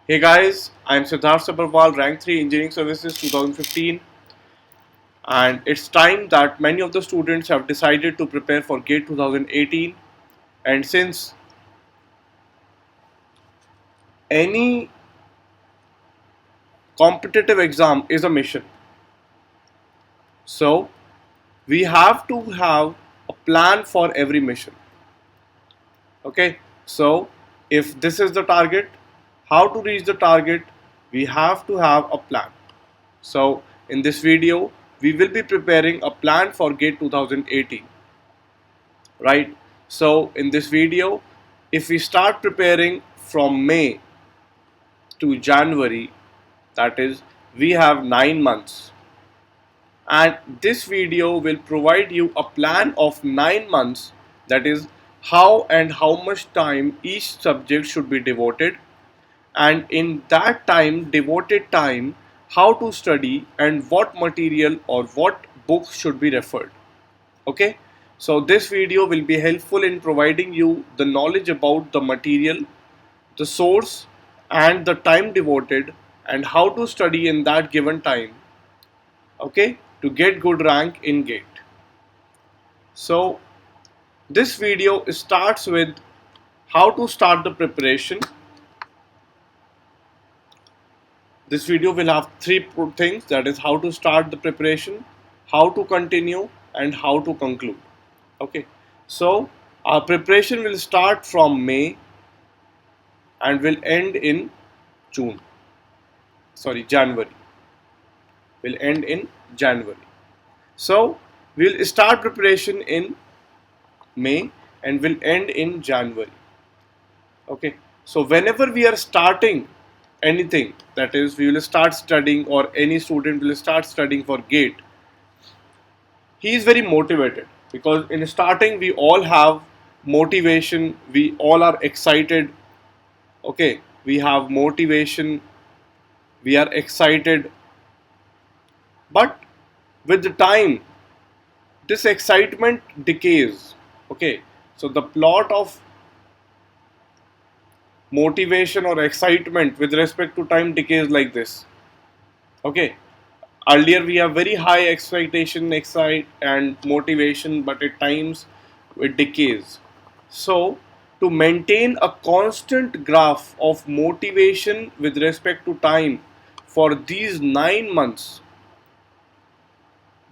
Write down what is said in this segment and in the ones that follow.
Hey guys, I'm SABHARWAL, Rank 3 Engineering Services 2015, and it's time that many of the students have decided to prepare for GATE 2018. And since any competitive exam is a mission, so we have to have a plan for every mission. Okay, so if this is the target, how to reach the target, we have to have a plan. So in this video, we will be preparing a plan for GATE 2018. Right? So in this video, if we start preparing from May to January, that is, we have 9 months, and this video will provide you a plan of 9 months, that is, how and how much time each subject should be devoted, and in that time, devoted time, how to study and what material or what books should be referred. Okay, so this video will be helpful in providing you the knowledge about the material, the source, and the time devoted, and how to study in that given time, okay, to get good rank in GATE. So this video starts with how to start the preparation. This video will have three things, that is, how to start the preparation, how to continue, and how to conclude. Okay, so our preparation will start from May and will end in June. Sorry, January. Will end in January. So we'll start preparation in May and will end in January. Okay. So whenever we are starting anything, that is, we will start studying, or any student will start studying for GATE, he is very motivated, because in starting we all have motivation, we all are excited. Okay, we have motivation, we are excited, but with the time this excitement decays. Okay, so the plot of motivation or excitement with respect to time decays like this. Okay, earlier we have very high expectation, excite and motivation, but at times it decays. So to maintain a constant graph of motivation with respect to time for these 9 months,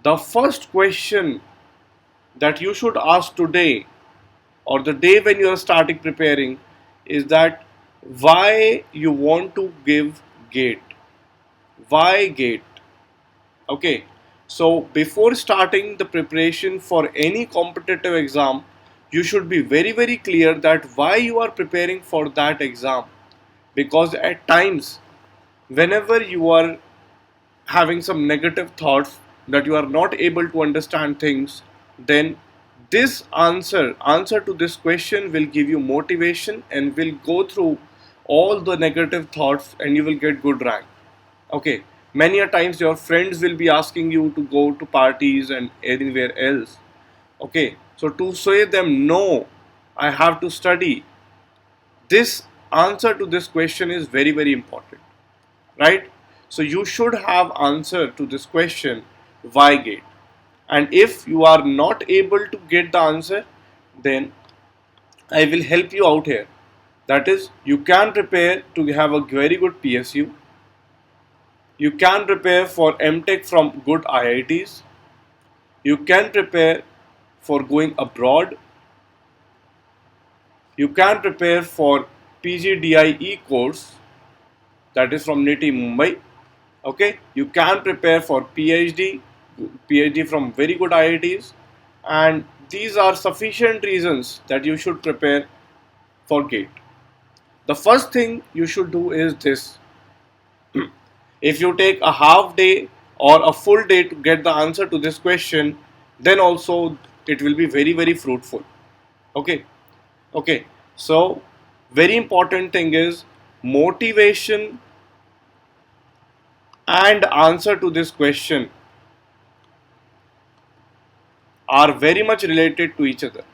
the first question that you should ask today, or the day when you are starting preparing, is that why you want to give GATE. Why GATE? Okay, so before starting the preparation for any competitive exam, you should be very clear that why you are preparing for that exam. Because at times, whenever you are having some negative thoughts, that you are not able to understand things, then this answer to this question will give you motivation and will go through all the negative thoughts, and you will get good rank. Okay, many a times your friends will be asking you to go to parties and anywhere else. Okay, so to say them no, I have to study, this answer to this question is very important, right? So you should have answer to this question, why GATE. And if you are not able to get the answer, then I will help you out here. That is, you can prepare to have a very good PSU. You can prepare for MTech from good IITs. You can prepare for going abroad. You can prepare for PGDIE course, that is from NITI Mumbai. Okay, you can prepare for PhD from very good IITs, and these are sufficient reasons that you should prepare for GATE. The first thing you should do is this. If you take a half day or a full day to get the answer to this question, then also it will be very fruitful. Okay, okay. So very important thing is motivation and answer to this question are very much related to each other.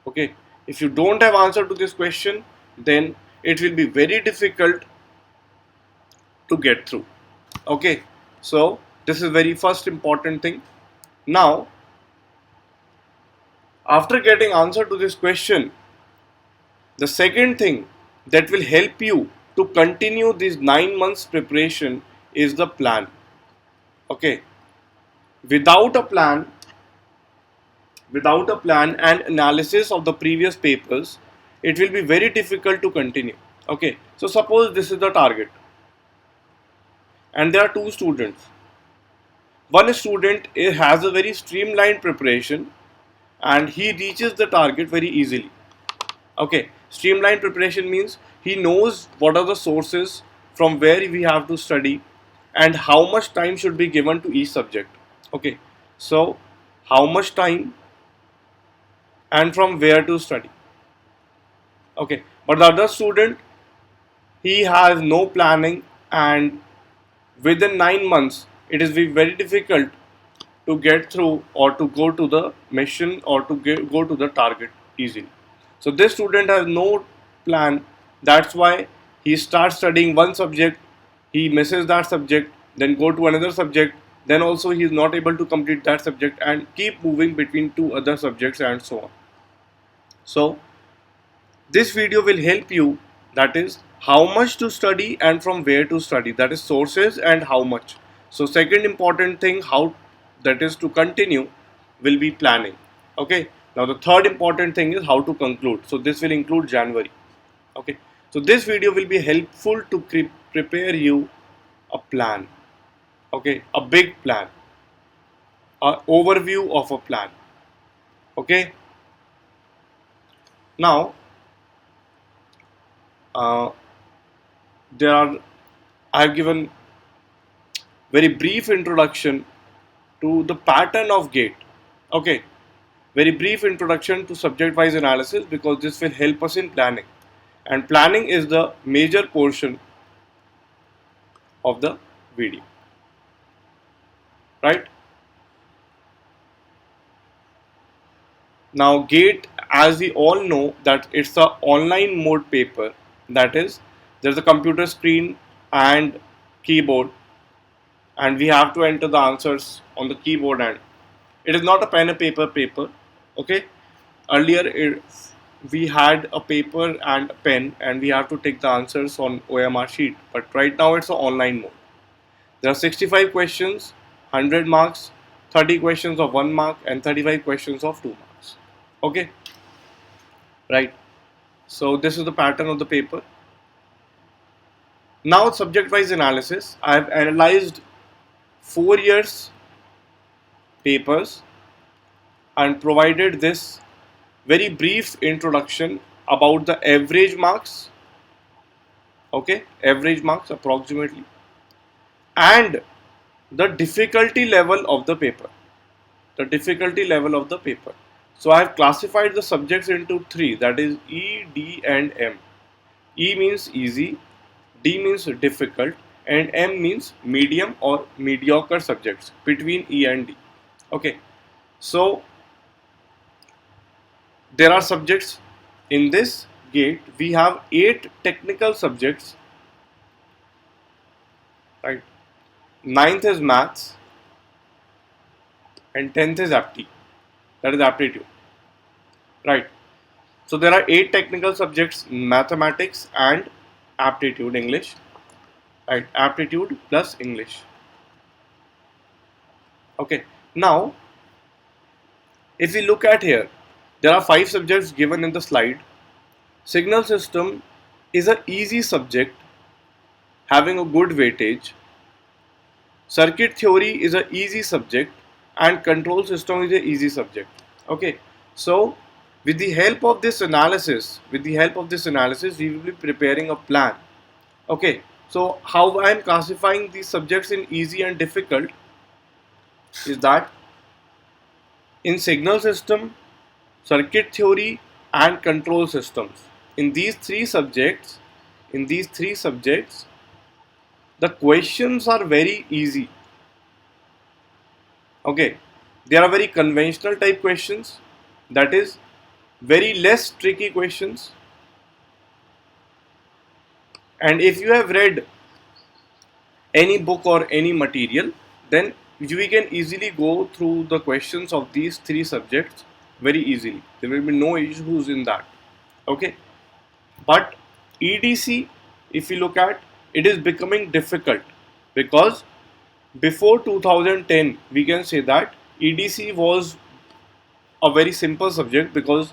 Okay, if you don't have answer to this question, then it will be very difficult to get through. Okay, so this is very first important thing. Now, after getting answer to this question, the second thing that will help you to continue this 9 months preparation is the plan. Okay, without a plan, without a plan and analysis of the previous papers, it will be very difficult to continue. Okay, so suppose this is the target and there are two students. One student has a very streamlined preparation and he reaches the target very easily. Okay, streamlined preparation means he knows what are the sources from where we have to study and how much time should be given to each subject. Okay, so how much time and from where to study. Okay, but the other student, he has no planning and within 9 months it is very difficult to get through or to go to the mission or to go to the target easily. So this student has no plan. That's why he starts studying one subject, he misses that subject, then go to another subject, then also he is not able to complete that subject and keep moving between two other subjects and so on. So this video will help you, that is how much to study and from where to study, that is sources and how much. So second important thing, how that is to continue, will be planning. Okay, now the third important thing is how to conclude. So this will include January. Okay, so this video will be helpful to prepare you a plan. Okay, a big plan, an overview of a plan. Okay, now I have given very brief introduction to the pattern of GATE. Okay, very brief introduction to subject wise analysis because this will help us in planning, and planning is the major portion of the video, right? Now GATE, as we all know, that it's a online mode paper, that is there's a computer screen and keyboard and we have to enter the answers on the keyboard, and it is not a pen and paper. Okay, earlier we had a paper and a pen and we have to take the answers on OMR sheet, but right now it's an online mode. There are 65 questions, 100 marks, 30 questions of 1 mark and 35 questions of 2 marks. Okay, right? So this is the pattern of the paper. Now subject wise analysis, I have analyzed 4 years papers and provided this very brief introduction about the average marks. Okay, average marks approximately, and the difficulty level of the paper. The difficulty level of the paper. So I have classified the subjects into 3, that is E, D and M. E means easy, D means difficult and M means medium or mediocre subjects between E and D. Okay, so there are subjects in this GATE. We have 8 technical subjects, right? 9th is maths and 10th is apti, that is aptitude, right? So there are 8 technical subjects, mathematics and aptitude English, right? Aptitude plus English. Okay, now if we look at here, there are 5 subjects given in the slide. Signal system is an easy subject having a good weightage. Circuit theory is an easy subject and control system is an easy subject. Okay, so with the help of this analysis, we will be preparing a plan. Okay, so how I am classifying these subjects in easy and difficult is that in signal system, circuit theory and control systems, in these three subjects, the questions are very easy. Okay, they are very conventional type questions, that is very less tricky questions, And if you have read any book or any material, then we can easily go through the questions of these three subjects very easily. There will be no issues in that. Okay, but EDC, if you look at, it is becoming difficult because before 2010 we can say that EDC was a very simple subject because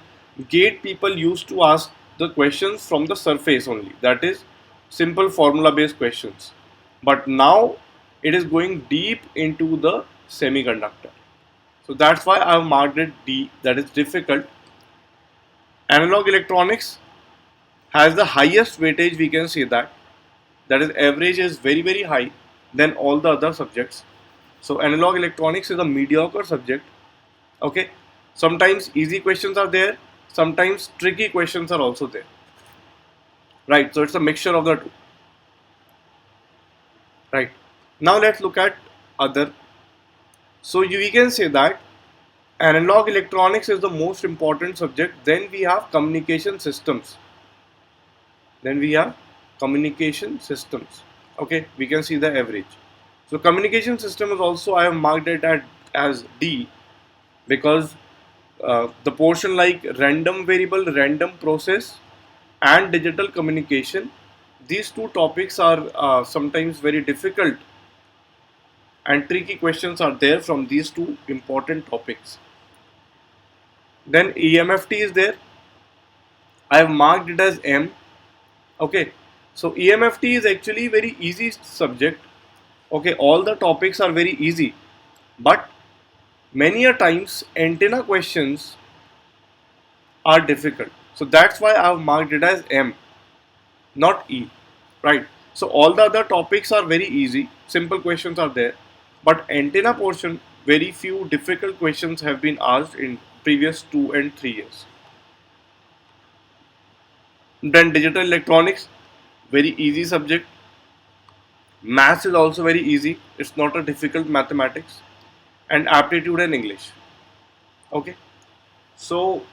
gate people used to ask the questions from the surface only, that is simple formula based questions. But now it is going deep into the semiconductor, so that's why I have marked it D, that is difficult. Analog electronics has the highest weightage, we can say that, that is average is very high than all the other subjects. So analog electronics is a mediocre subject. Okay, sometimes easy questions are there, sometimes tricky questions are also there, right? So it's a mixture of the two, right? Now let's look at other. So we can say that analog electronics is the most important subject. Then we have communication systems. Okay, we can see the average. So communication system is also, I have marked it as D because the portion like random variable, random process, and digital communication, these two topics are sometimes very difficult, and tricky questions are there from these two important topics. Then EMFT is there. I have marked it as M. Okay, so EMFT is actually very easy subject. Okay, all the topics are very easy, but many a times antenna questions are difficult. So that's why I have marked it as M, not E, right? So all the other topics are very easy, simple questions are there, but antenna portion, very few difficult questions have been asked in previous 2 and 3 years. Then digital electronics, very easy subject. Maths is also very easy, it's not a difficult mathematics. And aptitude and English. Okay, so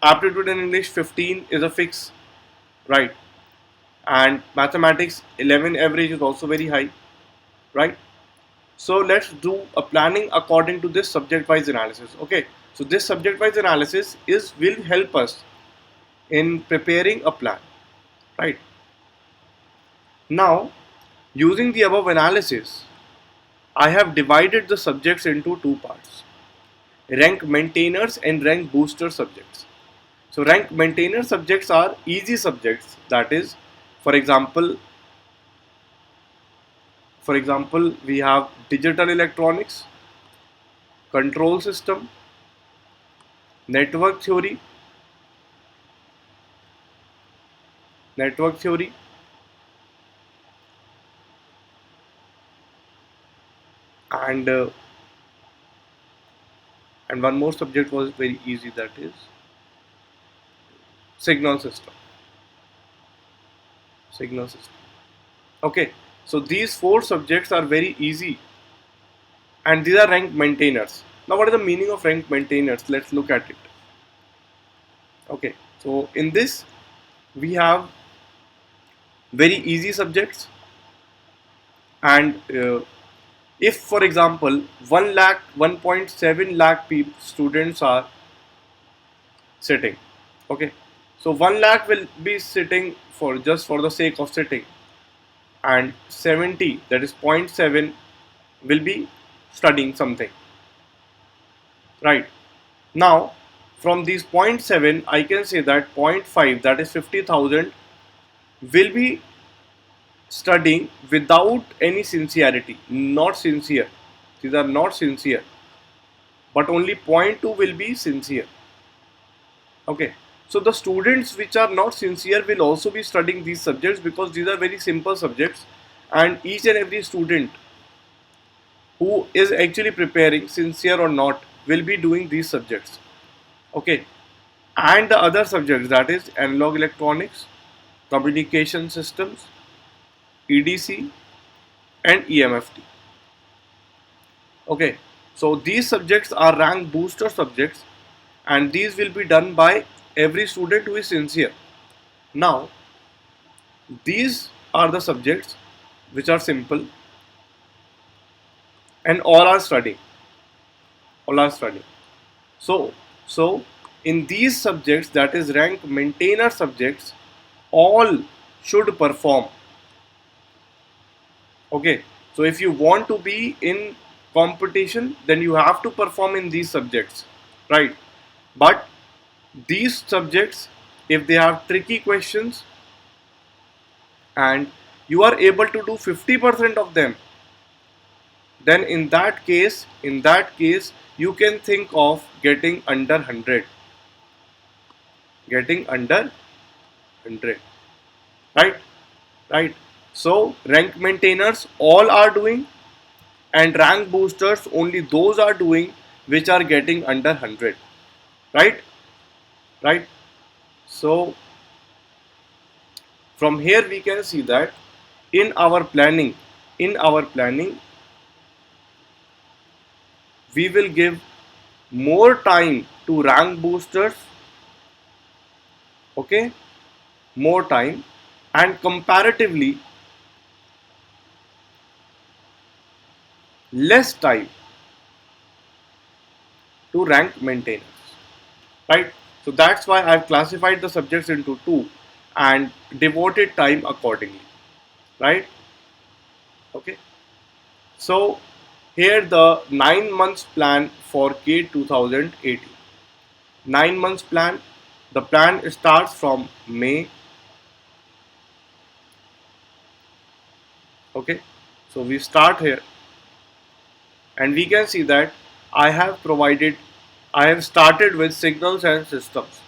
aptitude and English 15 is a fix, right? And mathematics 11 average is also very high, right? So let's do a planning according to this subject wise analysis. Okay, so this subject wise analysis will help us in preparing a plan, right? Now, using the above analysis, I have divided the subjects into two parts: rank maintainers and rank booster subjects. So rank maintainer subjects are easy subjects, that is, for example, we have digital electronics, control system, network theory, network theory, and one more subject was very easy, that is signal system. Okay, so these four subjects are very easy, and these are rank maintainers. Now what is the meaning of rank maintainers? Let's look at it. Okay, so in this we have very easy subjects, and if for example 1 lakh 1.7 lakh students are sitting, okay, so 1 lakh will be sitting for just for the sake of sitting, and 70, that is 0.7, will be studying something, right? Now from these 0.7 I can say that 0.5, that is 50,000, will be studying without any sincerity, not sincere. These are not sincere, but only 0.2 will be sincere. Okay, so the students which are not sincere will also be studying these subjects because these are very simple subjects, and each and every student who is actually preparing, sincere or not, will be doing these subjects. Okay, and the other subjects, that is analog electronics, communication systems, EDC, and EMFT. Okay, so these subjects are rank booster subjects, and these will be done by every student who is sincere. Now, These are the subjects which are simple and all are studying. All are studying. So, so in these subjects, that is rank maintainer subjects, all should perform. Okay. So if you want to be in competition, then you have to perform in these subjects, right? But these subjects, if they have tricky questions and you are able to do 50% of them, then in that case you can think of getting under 100, getting under 100, right? Right. So rank maintainers all are doing, and rank boosters only those are doing which are getting under 100, right? Right. So from here we can see that in our planning, in our planning we will give more time to rank boosters, okay, more time, and comparatively less time to rank maintainers, right? So that's why I've classified the subjects into two and devoted time accordingly, right? Okay. So here the 9 months plan for GATE 2018. 9 months plan. The plan starts from May. Okay. So we start here, and we can see that I have provided, I have started with signals and systems.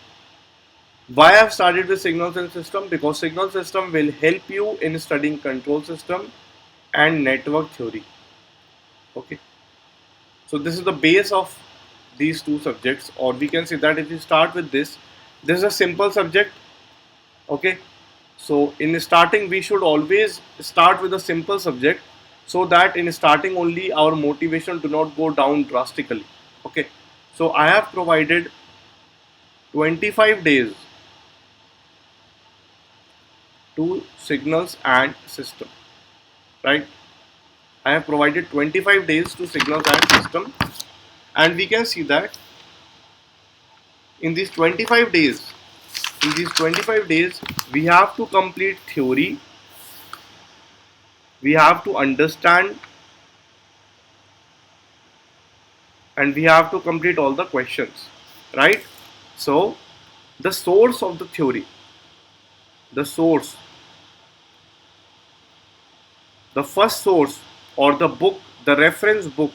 Why I have started with signals and system? Because signal system will help you in studying control system and network theory. Okay. So this is the base of these two subjects, or we can say that if you start with this is a simple subject. Okay. So in starting we should always start with a simple subject, so that in starting only our motivation do not go down drastically. Okay. So I have provided 25 days to signals and system, right? I have provided 25 days to signals and system, and we can see that in these 25 days, in these 25 days, we have to complete theory, we have to understand, and we have to complete all the questions, right? So the source of the theory, the source, the first source or the book, the reference book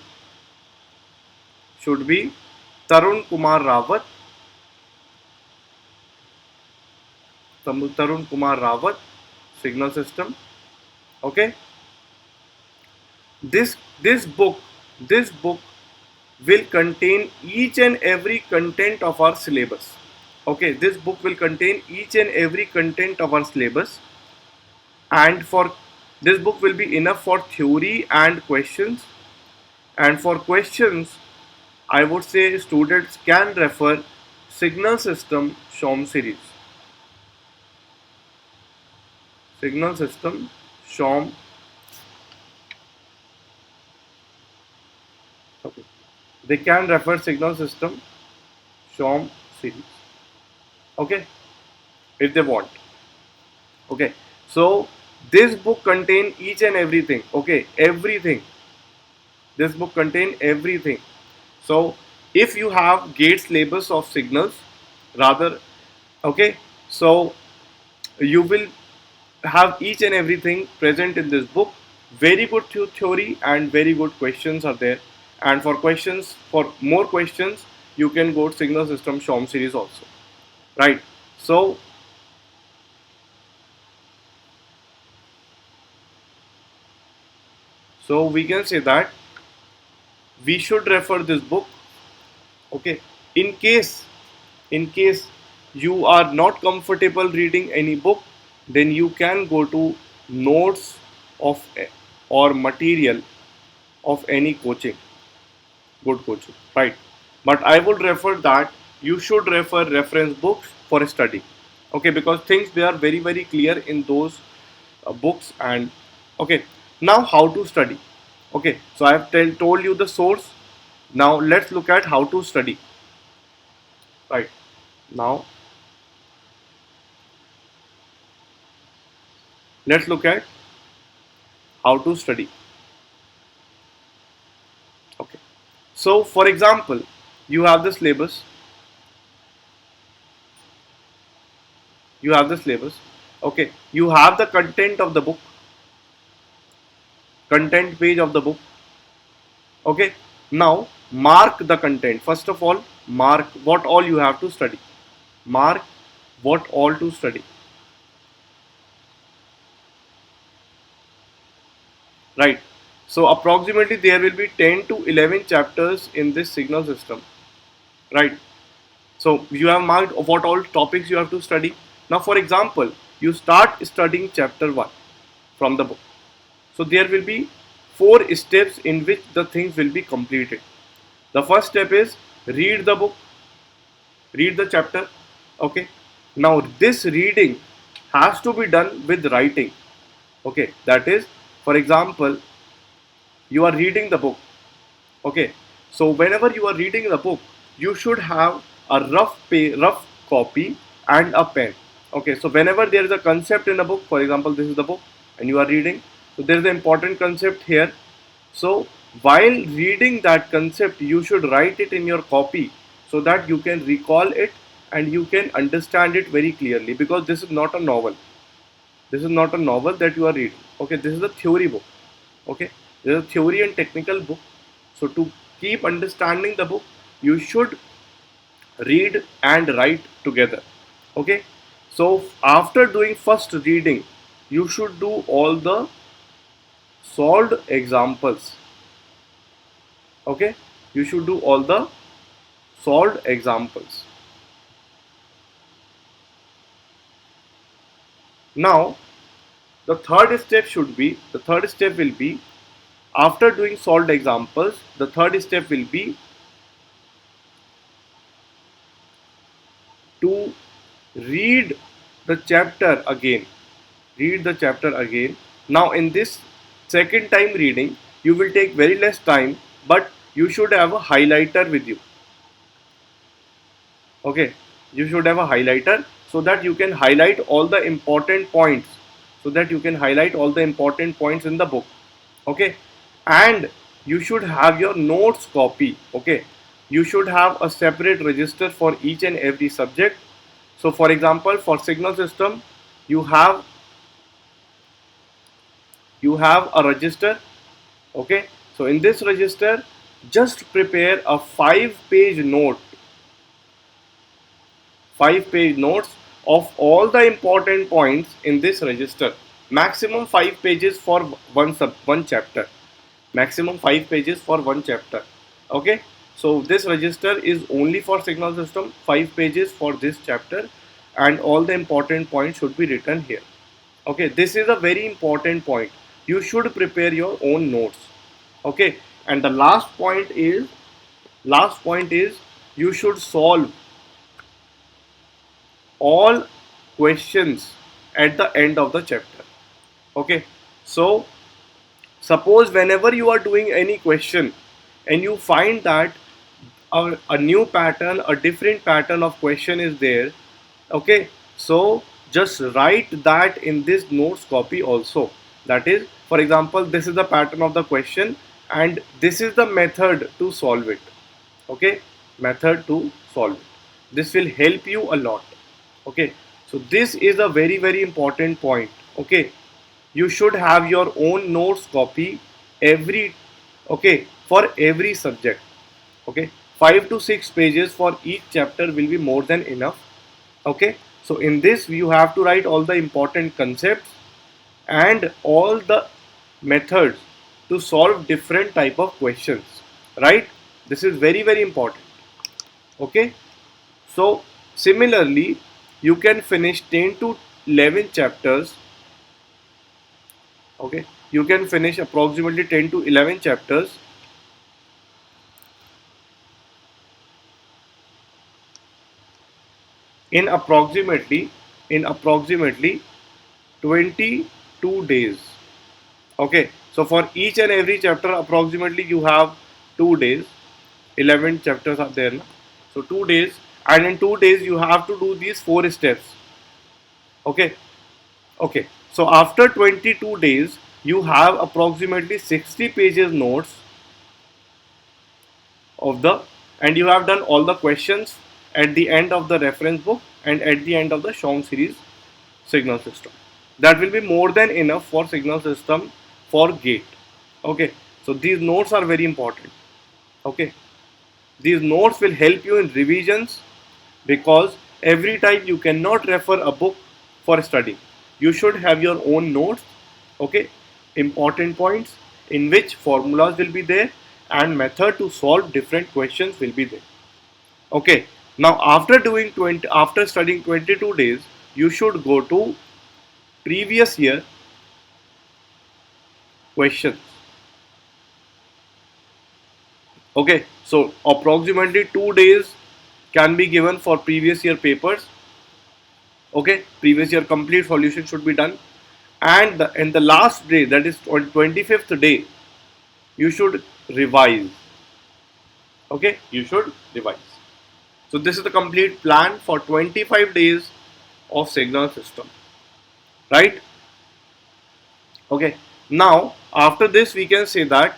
should be Tarun Kumar Rawat, Tarun Kumar Rawat, signal system. Okay. This book will contain each and every content of our syllabus. Okay, this book will contain each and every content of our syllabus, and for this book will be enough for theory and questions. And for questions, I would say students can refer signal system SHOM series. Signal system SHOM. Okay. They can refer signal system SHOM series. Okay, if they want. Okay, so this book contain each and everything. Okay, everything. This book contain everything. So if you have gates labels of signals, rather, okay, so you will have each and everything present in this book. Very good theory and very good questions are there. And for questions, for more questions, you can go to signal system SHOM series also, right? So we can say that we should refer this book. Okay, in case you are not comfortable reading any book, then you can go to notes of or material of any coaching, good coaching, right? But I would refer that you should refer reference books for study. Okay, because things they are very clear in those books. And okay, now how to study. Okay, so I have told you the source. Now let's look at how to study. Right, now let's look at how to study. Okay, so for example, you have the syllabus. You have the syllabus. Okay, you have the content of the book, content page of the book. Okay, now mark the content. First of all, mark what all you have to study. Mark what all to study. Right, so approximately there will be 10 to 11 chapters in this signal system. Right, so you have marked what all topics you have to study. Now for example, you start studying chapter 1 from the book. So there will be 4 steps in which the things will be completed. The first step is read the book, read the chapter. Okay, now this reading has to be done with writing. Okay, that is, for example, you are reading the book. Okay, so whenever you are reading the book, you should have a rough copy and a pen. Okay, so whenever there is a concept in a book, for example, this is the book and you are reading, so there is an important concept here. So while reading that concept, you should write it in your copy so that you can recall it and you can understand it very clearly, because this is not a novel. This is not a novel that you are reading. Okay, this is a theory book. Okay, this is a theory and technical book. So to keep understanding the book, you should read and write together. Okay, so after doing first reading, you should do all the solved examples. Okay, you should do all the solved examples. Now the third step will be, after doing solved examples, the third step will be to read the chapter again. Read the chapter again. Now in this second time reading, you will take very less time, but you should have a highlighter with you. Okay, you should have a highlighter so that you can highlight all the important points, so that you can highlight all the important points in the book. Okay, and you should have your notes copy. Okay, you should have a separate register for each and every subject. So for example, for signal system, you have a register. Okay, so in this register, just prepare a 5-page note, 5-page notes of all the important points in this register. Maximum 5 pages for one chapter. Maximum 5 pages for one chapter. Okay, so this register is only for signal system, 5 pages for this chapter, and all the important points should be written here. Okay, this is a very important point. You should prepare your own notes. Okay, and the last point is you should solve all questions at the end of the chapter. Okay, so suppose whenever you are doing any question and you find that a new pattern, a different pattern of question is there. Okay, so just write that in this notes copy also. That is, for example, this is the pattern of the question and this is the method to solve it. Okay, method to solve it. This will help you a lot. Okay, so this is a very important point. Okay, you should have your own notes copy every, okay, for every subject. Okay, 5 to 6 pages for each chapter will be more than enough. Okay, so in this you have to write all the important concepts and all the methods to solve different type of questions. Right, this is very important. Okay, so similarly you can finish 10 to 11 chapters. Okay, you can finish approximately 10 to 11 chapters in approximately 20 2 days. Okay, so for each and every chapter, approximately you have 2 days. 11 chapters are there, na? So 2 days, and in 2 days you have to do these 4 steps. Okay, okay. So after 22 days, you have approximately 60 pages notes of the, and you have done all the questions at the end of the reference book and at the end of the Shong series signal system. That will be more than enough for signal system for gate. Okay, so these notes are very important. Okay, these notes will help you in revisions, because every time you cannot refer a book for study. You should have your own notes. Okay, important points in which formulas will be there and method to solve different questions will be there. Okay, now after doing 20, after studying 22 days, you should go to previous year questions. Okay, so approximately 2 days can be given for previous year papers. Okay, previous year complete solution should be done, and in the last day, that is on 25th day, you should revise. Okay, you should revise. So this is the complete plan for 25 days of signal system, right? Okay, now after this we can say that,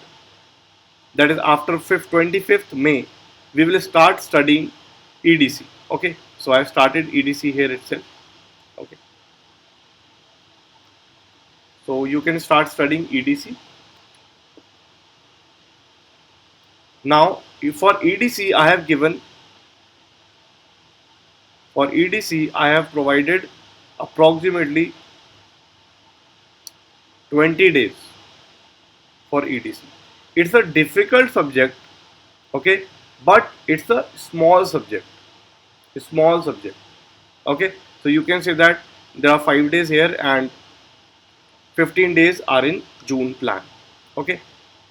that is after 25th May, we will start studying EDC. Okay, so I have started EDC here itself. Okay, so you can start studying EDC. Now for EDC I have given, for EDC I have provided approximately 20 days for EDC. It's a difficult subject, okay, but it's a small subject, a small subject. Okay, so you can say that there are 5 days here and 15 days are in June plan. Okay,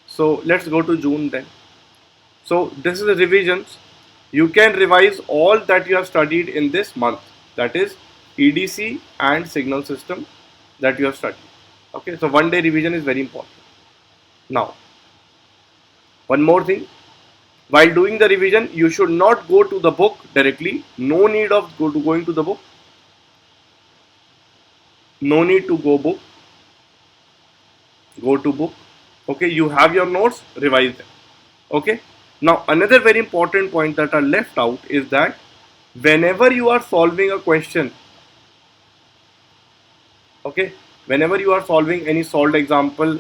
so let's go to June then. So this is the revisions. You can revise all that you have studied in this month, that is EDC and signal system that you have studied. Okay, so one day revision is very important. Now, one more thing, while doing the revision, you should not go to the book directly. No need of going to the book. No need to go book. Go to book. Okay, you have your notes, revise them. Okay, now another very important point that are left out is that whenever you are solving a question, okay, whenever you are solving any solved example,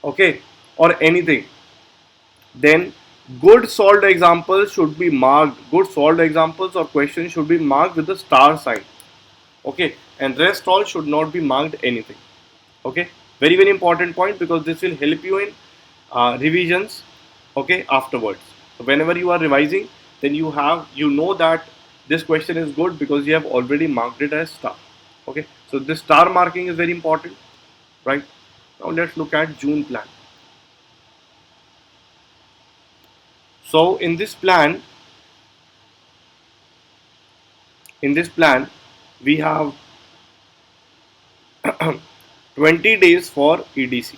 okay, or anything, then good solved examples should be marked, good solved examples or questions should be marked with the star sign. Okay, and rest all should not be marked anything. Okay, very very important point, because this will help you in revisions, okay, afterwards. So whenever you are revising, then you have, you know that this question is good because you have already marked it as star. Okay, so this star marking is very important, right? Now let's look at June plan. So in this plan, we have 20 days for EDC.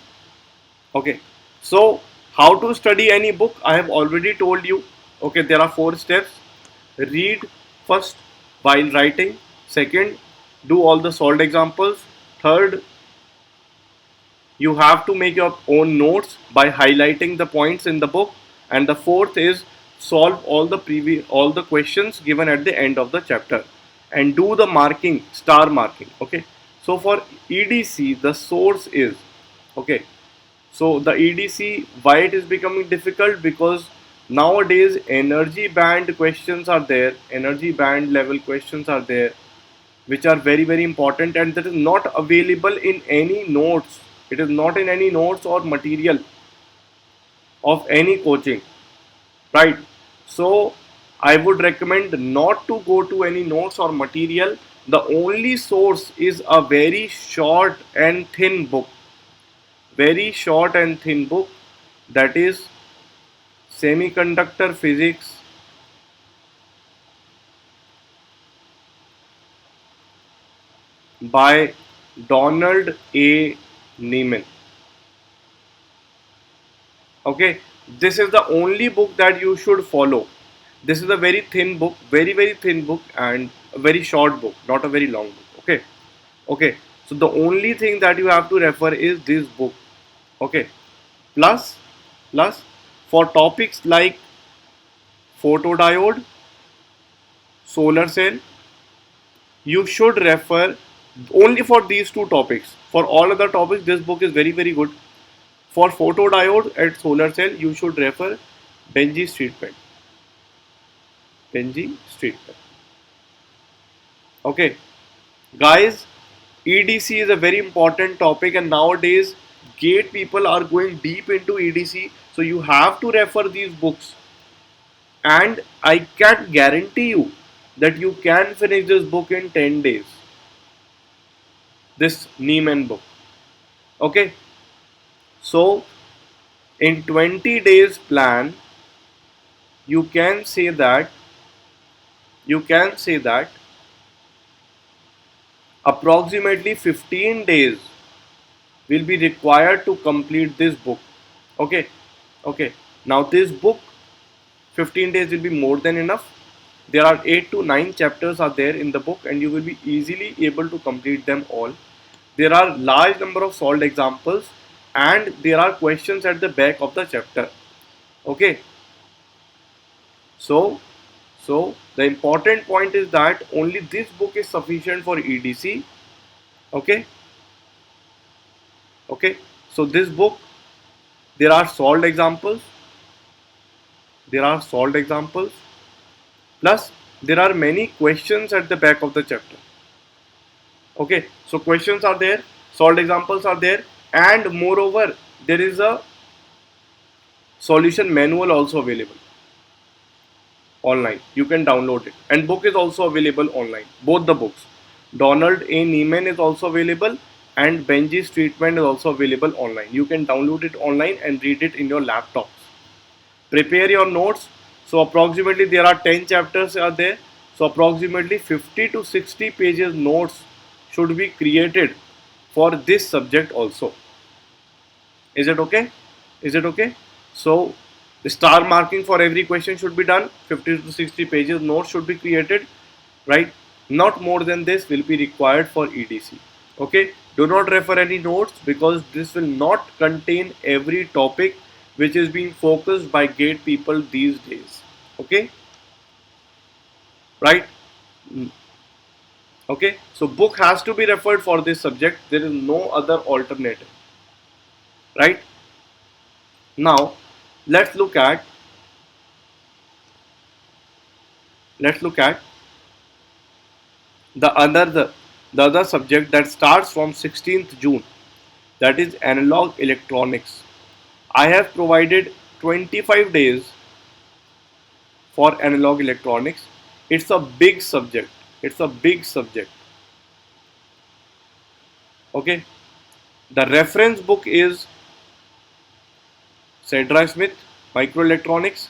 Okay, so how to study any book, I have already told you. Okay, there are 4 steps. Read first while writing. Second, do all the solved examples. Third, you have to make your own notes by highlighting the points in the book. And the fourth is solve all the questions given at the end of the chapter and do the marking, star marking. Okay, so for EDC the source is, okay, so the EDC, why it is becoming difficult, because nowadays energy band questions are there, energy band level questions are there, which are very very important, and that is not available in any notes. It is not in any notes or material of any coaching, right? So I would recommend not to go to any notes or material. The only source is a very short and thin book, very short and thin book, that is Semiconductor Physics by Donald A. Neiman. Okay, this is the only book that you should follow. This is a very thin book, very thin book, and a very short book, not a very long book. Okay, okay. So the only thing that you have to refer is this book. Okay, plus plus for topics like photodiode, solar cell, you should refer only for these two topics. For all other topics, this book is very good. For photodiode and solar cell, you should refer Benji's treatment. Benji treatment. Okay, guys, EDC is a very important topic, and nowadays GATE people are going deep into EDC, so you have to refer these books. And I can guarantee you that you can finish this book in 10 days. This Neiman book. Okay, so in 20 days plan, you can say that you can say that approximately 15 days will be required to complete this book. Okay, okay. Now this book, 15 days will be more than enough. There are 8 to 9 chapters are there in the book, and you will be easily able to complete them all. There are large number of solved examples, and there are questions at the back of the chapter. Okay, so the important point is that only this book is sufficient for EDC. Okay, okay. So this book, there are solved examples. There are solved examples. Plus, there are many questions at the back of the chapter. Okay, so questions are there, solved examples are there, and moreover, there is a solution manual also available online. You can download it, and book is also available online. Both the books, Donald A. Neiman is also available, and Benji's treatment is also available online. You can download it online and read it in your laptops. Prepare your notes. So approximately there are 10 chapters are there. So approximately 50 to 60 pages notes should be created for this subject also. Is it okay? Is it okay? So the star marking for every question should be done. 50 to 60 pages notes should be created, right? Not more than this will be required for EDC. Okay, do not refer any notes, because this will not contain every topic which is being focused by GATE people these days. Okay, right? Okay, so book has to be referred for this subject. There is no other alternative, right? Now let's look at let's look at the other subject that starts from 16th June, that is analog electronics. I have provided 25 days for analog electronics. It's a big subject. It's a big subject. Okay. The reference book is SIDDHARTH Microelectronics.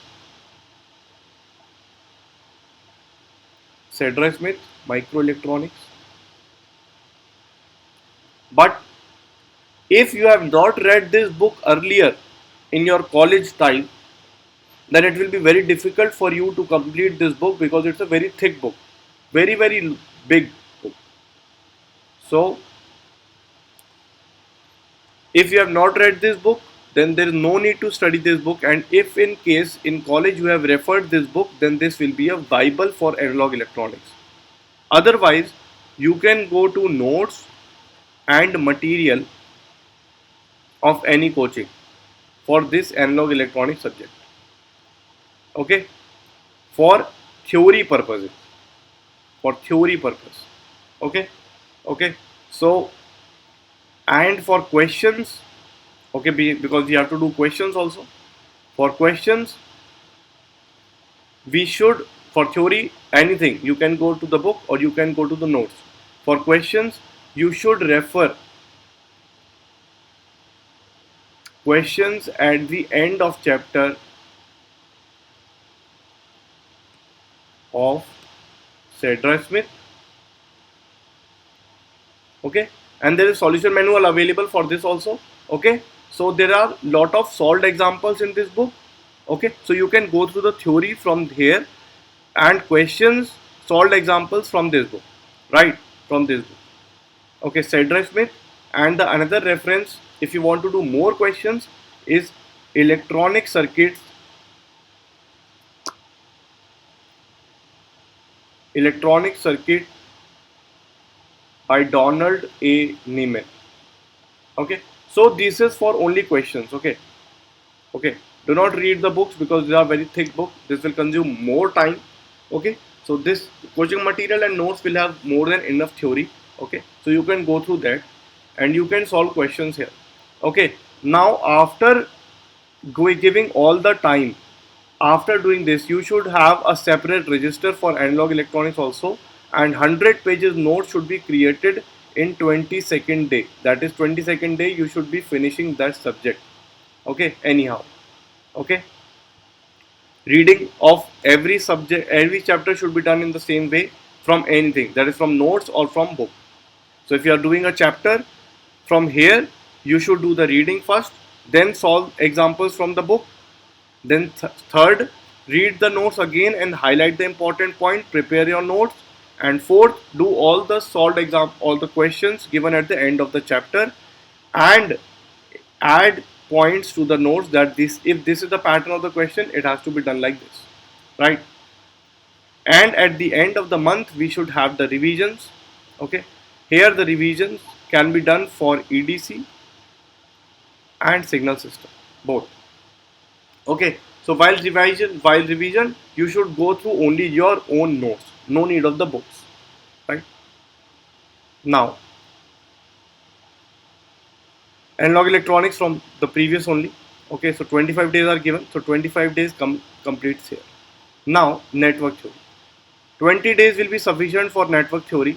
SIDDHARTH Microelectronics. But if you have not read this book earlier in your college time, then it will be very difficult for you to complete this book, because it's a very thick book, very big book. So if you have not read this book, then there is no need to study this book, and if in case in college you have referred this book, then this will be a bible for analog electronics. Otherwise, you can go to notes and material of any coaching for this analog electronics subject. Okay, for theory purposes, for theory purpose. Okay, okay. So, and for questions, okay, because you have to do questions also. For questions, we should, for theory, anything, you can go to the book or you can go to the notes. For questions, you should refer questions at the end of chapter of SIDDHARTH. Okay, and there is solution manual available for this also. Okay, so there are lot of solved examples in this book. Okay, so you can go through the theory from here and questions, solved examples from this book, right, from this book. Okay, Cedric Smith. And the another reference, if you want to do more questions, is electronic circuits, electronic circuit by Donald A. Niemann. Okay, so this is for only questions. Okay, okay, do not read the books because they are very thick book. This will consume more time. Okay, so this coaching material and notes will have more than enough theory. Okay, so you can go through that and you can solve questions here. Okay, now after giving all the time, after doing this, you should have a separate register for analog electronics also, and 100 pages notes should be created in 22nd day. That is 22nd day you should be finishing that subject. Okay, anyhow. Okay, reading of every subject, every chapter should be done in the same way from anything, that is from notes or from book. So if you are doing a chapter from here, you should do the reading first, then solve examples from the book, then third, read the notes again and highlight the important point, prepare your notes, and fourth, do all the solved all the questions given at the end of the chapter, and add points to the notes that this, if this is the pattern of the question, it has to be done like this, right? And at the end of the month we should have the revisions. Okay, here the revisions can be done for EDC and signal system both. Okay, so while revision you should go through only your own notes, no need of the books, right? Now analog electronics from the previous only. Okay, so 25 days are given, so 25 days completes here. Now network theory, 20 days will be sufficient for network theory.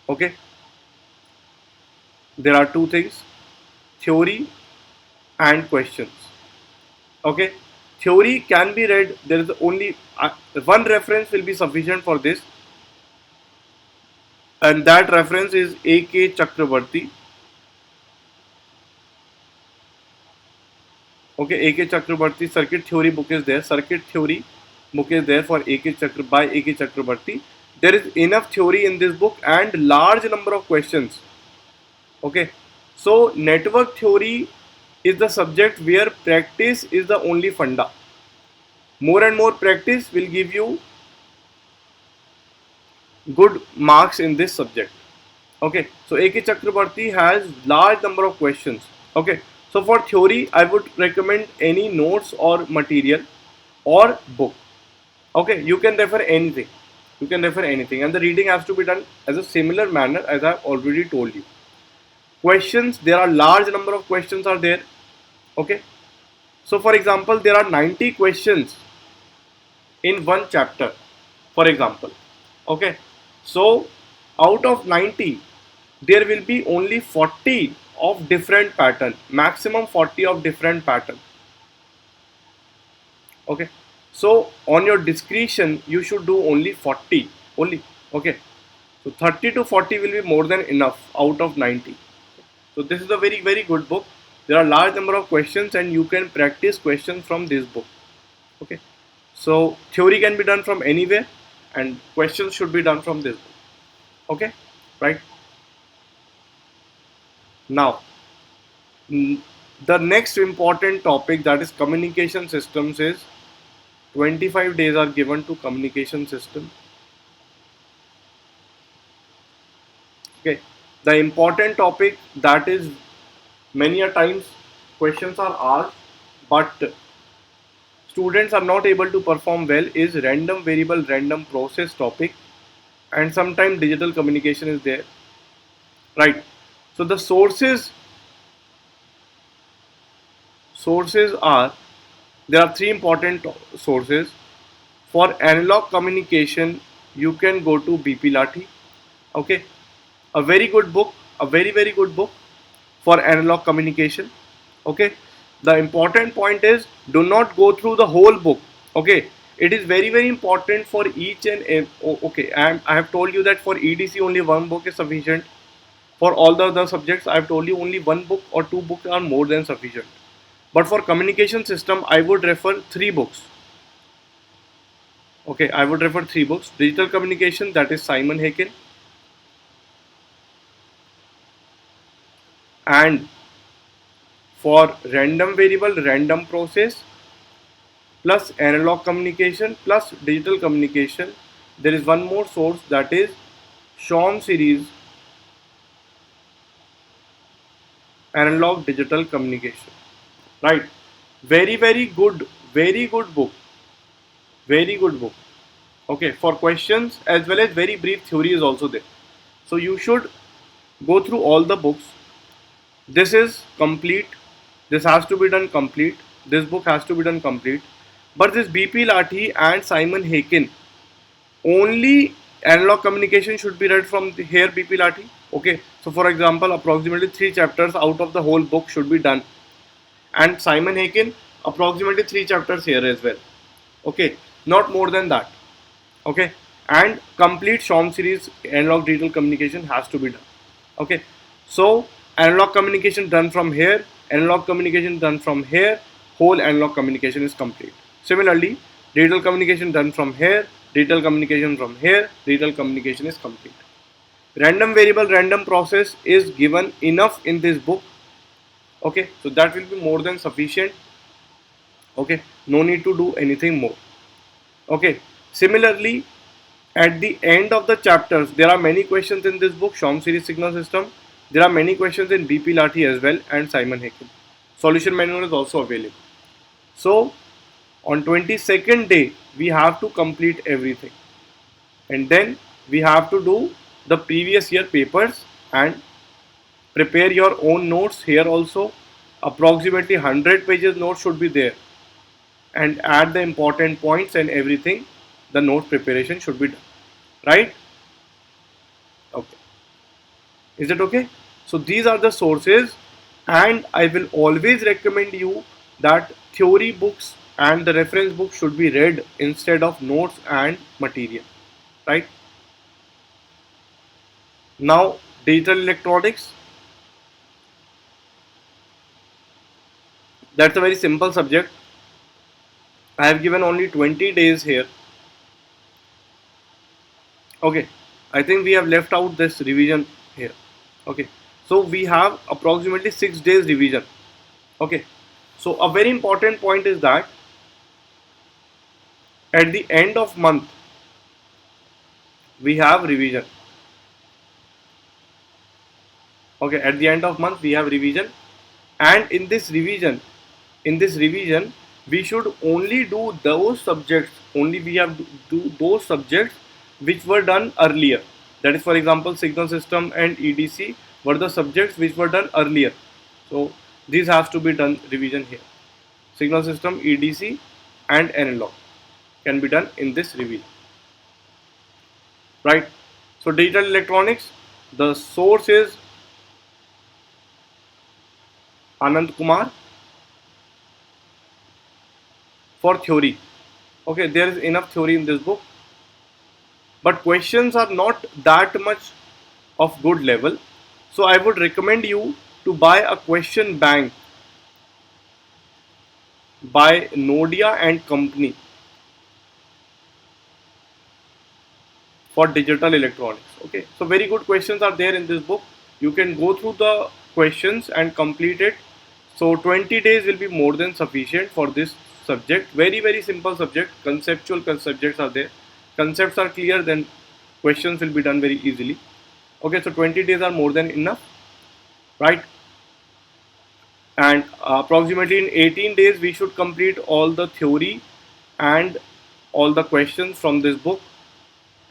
Okay, there are two things, theory and questions. Okay, theory can be read, there is only one reference will be sufficient for this, and that reference is A.K. Chakrabarty. Okay, A.K. Chakrabarty circuit theory book is there. Circuit theory book is there for by A.K. Chakrabarty. There is enough theory in this book and large number of questions. Okay, so network theory is the subject where practice is the only funda. More and more practice will give you good marks in this subject. Okay, so A.K. Chakrabarty has large number of questions. Okay, so for theory I would recommend any notes or material or book. Okay, you can refer anything, you can refer anything, and the reading has to be done as a similar manner as I have already told you. Questions, there are large number of questions are there. Okay, so for example there are 90 questions in one chapter, for example. Okay, so out of 90 there will be only 40 of different pattern, maximum 40 of different pattern. Okay, so on your discretion you should do only 40 only. Okay, so 30 to 40 will be more than enough out of 90. So this is a very good book. There are large number of questions and you can practice questions from this book. Okay, so theory can be done from anywhere and questions should be done from this book. Okay, right? Now the next important topic, that is communication systems, is 25 days are given to communication system. Okay, the important topic, that is many a times questions are asked but students are not able to perform well, is random variable random process topic, and sometimes digital communication is there, right? So the sources are, there are three important sources. For analog communication you can go to BP Lathi. Okay, a very good book, a very good book for analog communication. Okay, the important point is do not go through the whole book. Okay, It is very important for each and okay, I have told you that for EDC only one book is sufficient. For all the other subjects, I have told you only one book or two books are more than sufficient. But for communication system, I would refer three books. Okay, I would refer three books. Digital communication, that is Simon Haken, and for random variable, random process, plus analog communication, plus digital communication, there is one more source, that is Shom series, analog digital communication. Right? Very good book. Very good book. Okay, for questions as well as very brief theory is also there. So you should go through all the books. This is complete. This has to be done complete. This book has to be done complete. But this BP Lathi and Simon Haken, only analog communication should be read from here BP Lathi. Okay, so for example, approximately 3 chapters out of the whole book should be done. And Simon Haken, approximately 3 chapters here as well. Okay, not more than that. Okay, and complete Shom series analog digital communication has to be done. Okay, so analog communication done from here, analog communication done from here, whole analog communication is complete. Similarly, digital communication done from here, digital communication from here, digital communication is complete. Random variable, random process is given enough in this book. Okay, so that will be more than sufficient. Okay, no need to do anything more. Okay, similarly, at the end of the chapters, there are many questions in this book, Shom series signal system. There are many questions in BP Lathi as well and Simon Haken. Solution manual is also available. So, on 22nd day, we have to complete everything. And then we have to do the previous year papers and prepare your own notes here also. Approximately 100 pages notes should be there. And add the important points and everything, the note preparation should be done. Right? Okay. Is it okay? So these are the sources, and I will always recommend you that theory books and the reference book should be read instead of notes and material. Right? Now, digital electronics. That's a very simple subject. I have given only 20 days here. Okay, I think we have left out this revision here. Okay, so we have approximately 6 days revision. Okay, so a very important point is that at the end of month we have revision. Okay, at the end of month we have revision, and in this revision we should only do those subjects, only we have to do those subjects which were done earlier. That is, for example, signal system and EDC were the subjects which were done earlier. So these has to be done revision here. Signal system, EDC and analog can be done in this revision. Right? So digital electronics, the source is Anand Kumar for theory. Okay, there is enough theory in this book, but questions are not that much of good level. So I would recommend you to buy a question bank by Nodia and company for digital electronics. Okay, so very good questions are there in this book. You can go through the questions and complete it. So 20 days will be more than sufficient for this subject. Very simple subject. Conceptual subjects are there. Concepts are clear, then questions will be done very easily. Okay, so 20 days are more than enough, right? And approximately in 18 days we should complete all the theory and all the questions from this book,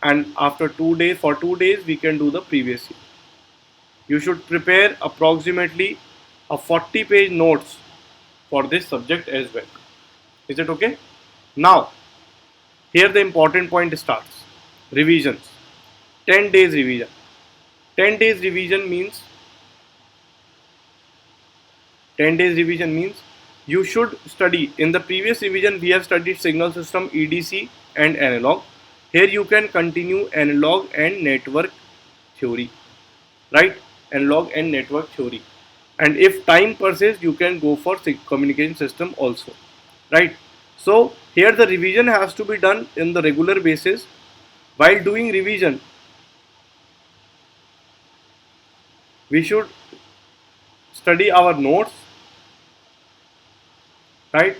and after 2 days, for 2 days we can do the previous year. You should prepare approximately a 40-page notes for this subject as well. Is it okay? Now, here the important point starts. Revisions. 10 days revision. 10 days revision means you should study. In the previous revision, we have studied signal system, EDC, and analog. Here you can continue analog and network theory, right? Analog and network theory. And if time persists, you can go for communication system also, right? So here the revision has to be done in the regular basis. While doing revision, we should study our notes, right?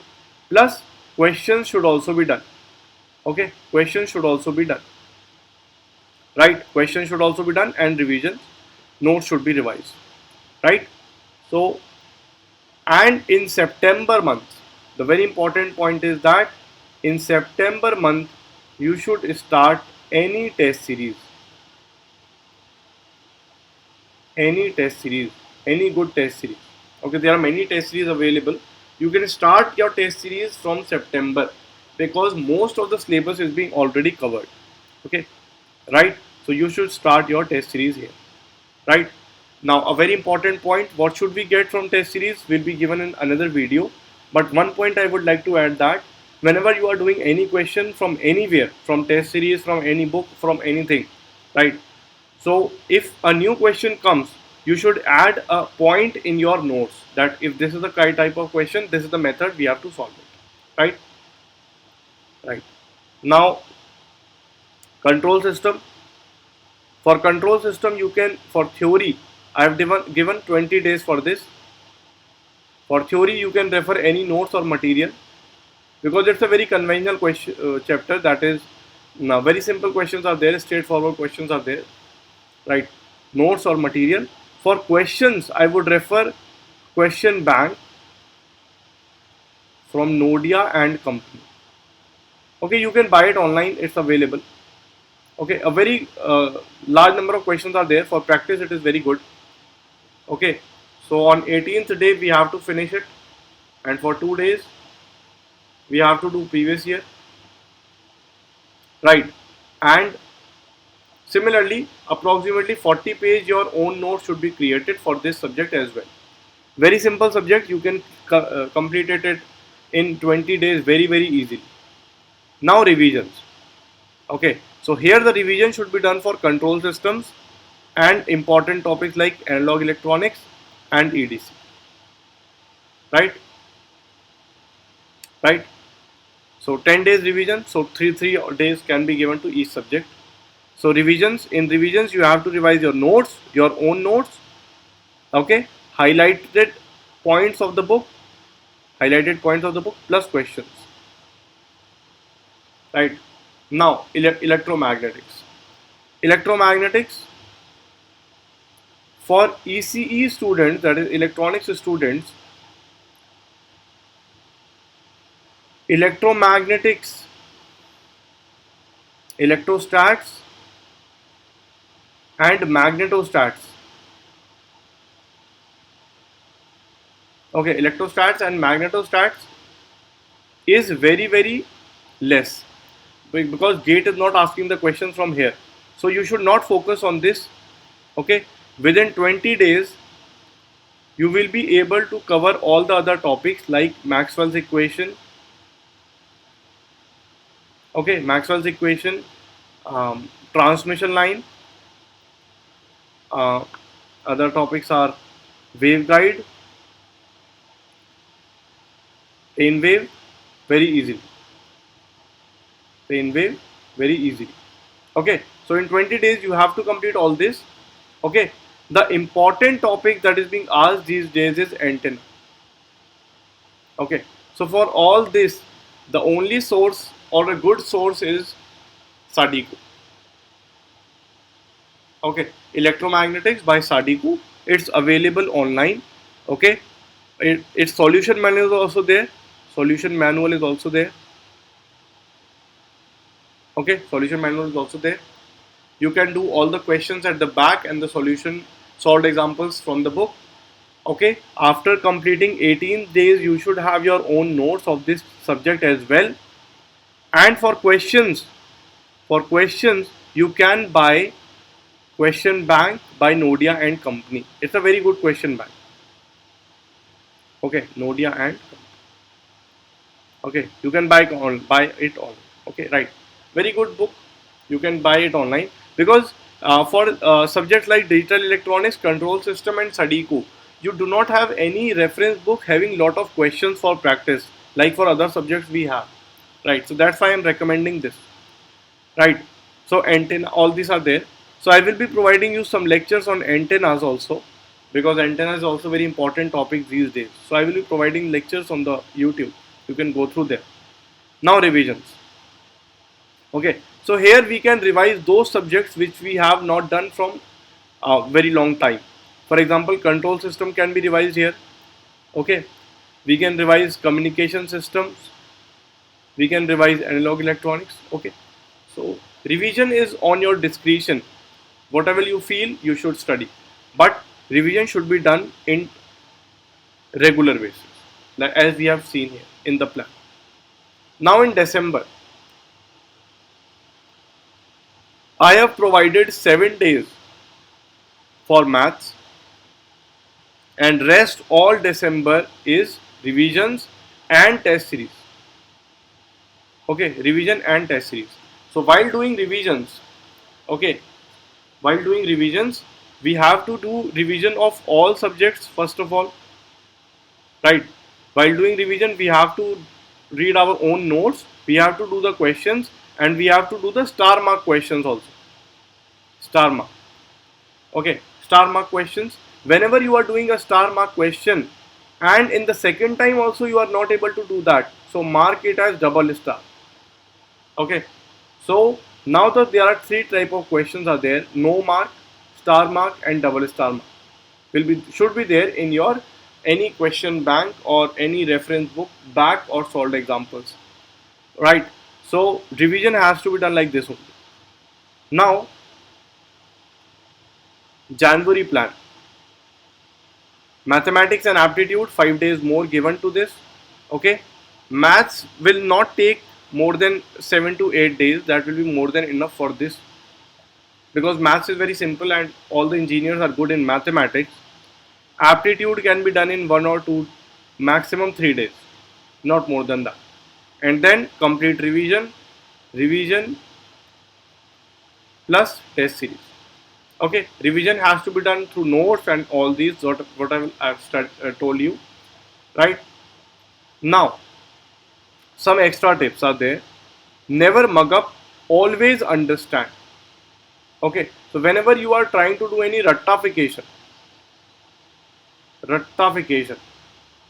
Plus questions should also be done. Okay, questions should also be done, right? Questions should also be done, and revisions, notes should be revised, right? So, and in September month, the very important point is that in September month you should start any test series, any test series, any good test series. Okay, there are many test series available. You can start your test series from September because most of the syllabus is being already covered. Okay, right? So you should start your test series here, right? Now a very important point, what should we get from test series will be given in another video, but one point I would like to add that whenever you are doing any question from anywhere, from test series, from any book, from anything, right? So if a new question comes, you should add a point in your notes that if this is the type of question, this is the method we have to solve it, right? Right. Now control system. For control system, you can, for theory, I have given 20 days for this. For theory, you can refer any notes or material because it's a very conventional question chapter. That is, now very simple questions are there, straightforward questions are there, right? Notes or material. For questions, I would refer question bank from Nodia and company. Okay, you can buy it online, it's available. Okay, a very large number of questions are there. For practice, it is very good. Okay, so on 18th day we have to finish it, and for 2 days we have to do previous year, right? And similarly, approximately 40 page your own notes should be created for this subject as well. Very simple subject, you can complete it in 20 days very easily. Now revisions. Okay, so here the revision should be done for control systems and important topics like analog electronics and EDC, right? Right. So 10 days revision, so 3 days can be given to each subject. So revisions, in revisions you have to revise your notes, your own notes, okay, highlighted points of the book, plus questions, right? Now electromagnetics. Electromagnetics for ECE students, that is electronics students, electromagnetics, electrostats and magnetostats. Okay, electrostats and magnetostats is very less because GATE is not asking the questions from here. So you should not focus on this. Okay, within 20 days you will be able to cover all the other topics like Maxwell's equation. Okay, Maxwell's equation, transmission line. Other topics are waveguide, plane wave, very easily. Plane wave, very easily. Okay, so in 20 days you have to complete all this. Okay, the important topic that is being asked these days is antenna. Okay, so for all this, the only source or a good source is SADHARWAL. Okay, electromagnetics by SADHARWAL. It's available online. Okay, its solution manual is also there. Solution manual is also there. Okay, solution manual is also there. You can do all the questions at the back and the solution solved examples from the book. Okay, after completing 18 days, you should have your own notes of this subject as well. And for questions, you can buy question bank by Nodia and company. It's a very good question bank. Okay, Nodia and company. Okay, you can buy it all. Okay, right. Very good book. You can buy it online because for subjects like digital electronics, control system, and SADHARWAL, you do not have any reference book having lot of questions for practice like for other subjects we have. Right. So that's why I'm recommending this. Right. So antenna, all these are there. So I will be providing you some lectures on antennas also because antenna is also very important topic these days. So I will be providing lectures on the YouTube. You can go through there. Now revisions. Okay. So here we can revise those subjects which we have not done from a very long time. For example, control system can be revised here. Okay. We can revise communication systems. We can revise analog electronics. Okay. So revision is on your discretion. Whatever you feel, you should study. But revision should be done in regular basis, like as we have seen here in the plan. Now in December, I have provided 7 days for maths, and rest all December is revisions and test series. Okay, revision and test series. So while doing revisions, okay, while doing revisions, we have to do revision of all subjects first of all, right? While doing revision, we have to read our own notes, we have to do the questions, and we have to do the star mark questions also. Star mark. Okay, star mark questions. Whenever you are doing a star mark question, and in the second time also you are not able to do that, so mark it as double star. Okay, so now that there are three type of questions are there: no mark, star mark, and double star mark. Should be there in your any question bank or any reference book, back or solved examples, right? So revision has to be done like this only. Now January plan. Mathematics and aptitude, 5 days more given to this. Okay, maths will not take more than 7 to 8 days. That will be more than enough for this because maths is very simple and all the engineers are good in mathematics. Aptitude can be done in 1 or 2, maximum 3 days, not more than that. And then complete revision, revision plus test series. Okay, revision has to be done through notes and all these what I have told you, right? Now some extra tips are there. Never mug up, always understand. Okay, so whenever you are trying to do any rectification,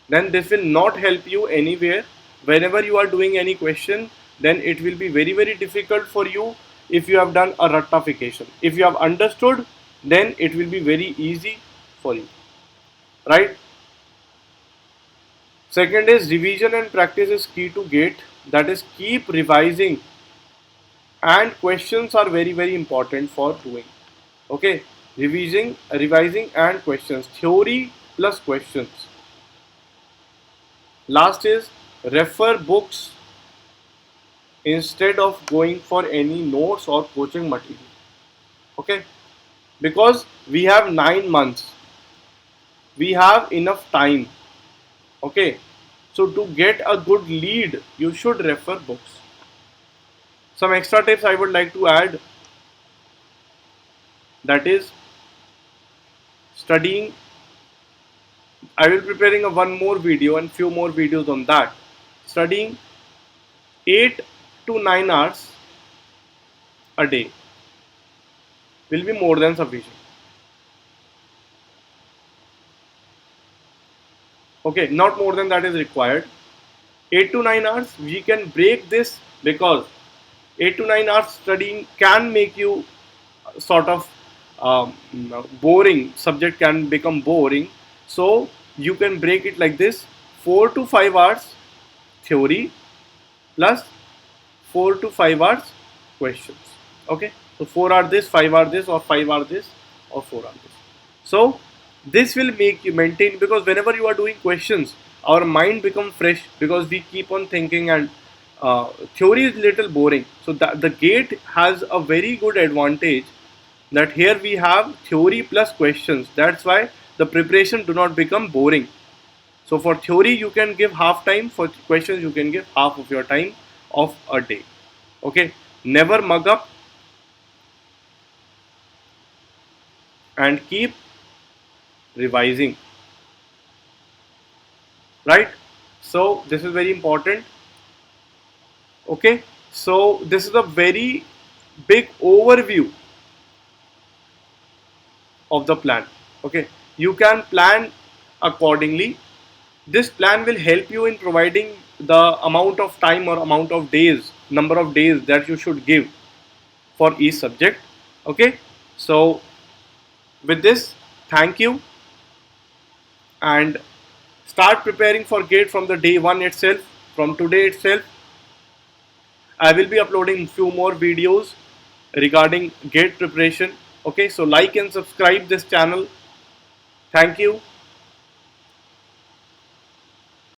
then this will not help you anywhere. Whenever you are doing any question, then it will be very difficult for you if you have done a rectification. If you have understood, then it will be very easy for you, right? Second is revision and practice is key to GATE. That is, keep revising, and questions are very important for doing. Okay, revising and questions, theory plus questions. Last is refer books instead of going for any notes or coaching material. Okay, because we have 9 months, we have enough time. Okay, so to get a good lead, you should refer books. Some extra tips I would like to add, that is studying. I will be preparing one more video and few more videos on that. Studying 8 to 9 hours a day will be more than sufficient. Okay, not more than that is required. 8 to 9 hours, we can break this because 8 to 9 hours studying can make you sort of boring, subject can become boring. So you can break it like this: 4 to 5 hours theory plus 4 to 5 hours questions. Okay, so 4 are this, 5 are this, or 5 are this, or 4 are this. So this will make you maintain, because whenever you are doing questions, our mind become fresh because we keep on thinking, and theory is little boring. So that the GATE has a very good advantage that here we have theory plus questions. That's why the preparation do not become boring. So for theory you can give half time, for questions you can give half of your time of a day. Okay, never mug up and keep revising, right? So this is very important. Okay, so this is a very big overview of the plan. Okay, you can plan accordingly. This plan will help you in providing the amount of time or amount of days, number of days that you should give for each subject. Okay, so with this, thank you, and start preparing for gate from the day one itself. From today itself, I will be uploading few more videos regarding gate preparation. Okay, so like and subscribe this channel. Thank you.